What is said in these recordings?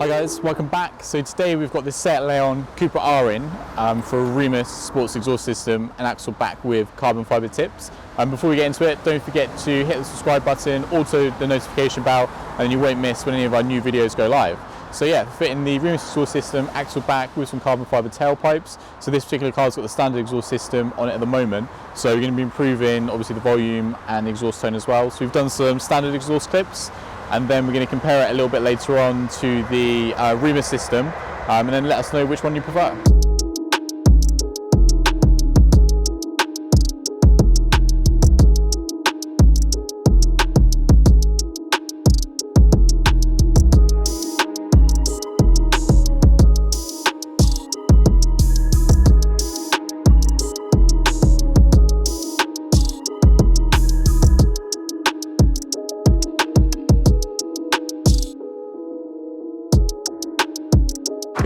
Hi guys, welcome back. So today we've got this set Leon Cupra R in for a Remus sports exhaust system and axle back with carbon fibre tips. Before we get into it, don't forget to hit the subscribe button, also the notification bell, and you won't miss when any of our new videos go live. So yeah, fitting the Remus exhaust system, axle back with some carbon fibre tailpipes. So this particular car's got the standard exhaust system on it at the moment. So we're going to be improving obviously the volume and the exhaust tone as well. So we've done some standard exhaust clips, and then we're going to compare it a little bit later on to the Remus system, and then let us know which one you prefer.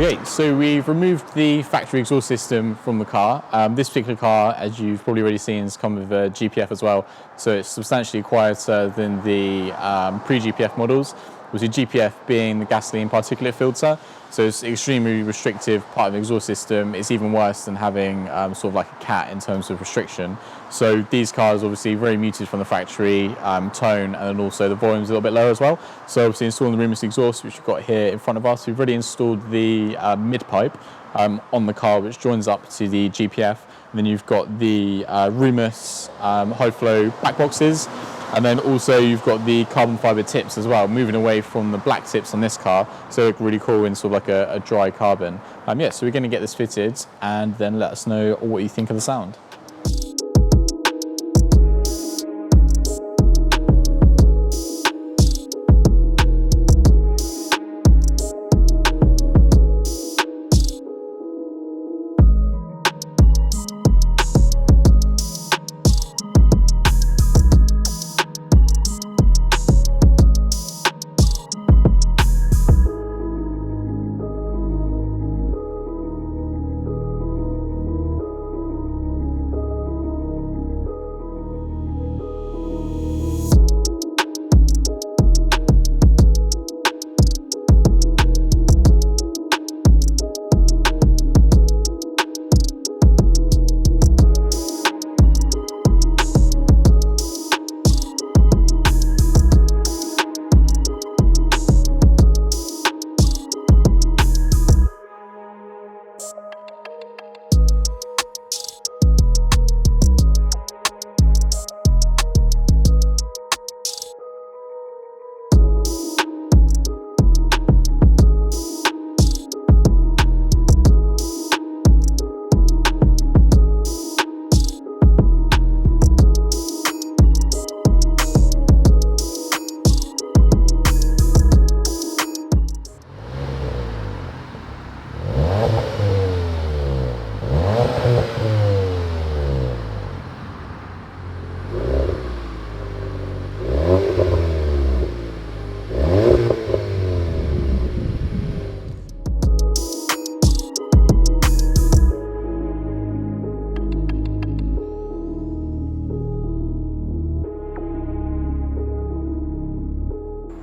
Okay, so we've removed the factory exhaust system from the car. This particular car, as you've probably already seen, has come with a GPF as well, so it's substantially quieter than the pre-GPF models, with the GPF being the gasoline particulate filter, so it's an extremely restrictive part of the exhaust system. It's even worse than having sort of like a cat in terms of restriction. So these cars obviously very muted from the factory tone, and then also the volume's a little bit lower as well. So obviously installing the Remus exhaust, which we've got here in front of us, we've already installed the mid pipe on the car, which joins up to the GPF. And then you've got the Remus high flow back boxes. And then also you've got the carbon fibre tips as well, moving away from the black tips on this car, so they look really cool in sort of like a dry carbon. Yeah, so we're going to get this fitted and then let us know what you think of the sound.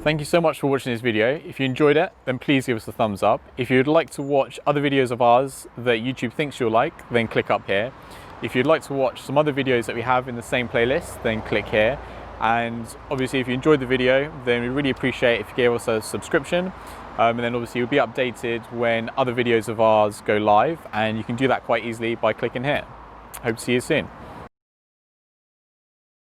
Thank you so much for watching this video. If you enjoyed it, then please give us a thumbs up. If you'd like to watch other videos of ours that YouTube thinks you'll like, then click up here. If you'd like to watch some other videos that we have in the same playlist, then click here. And obviously if you enjoyed the video, then we really appreciate if you gave us a subscription. And then obviously you'll be updated when other videos of ours go live, and you can do that quite easily by clicking here. Hope to see you soon.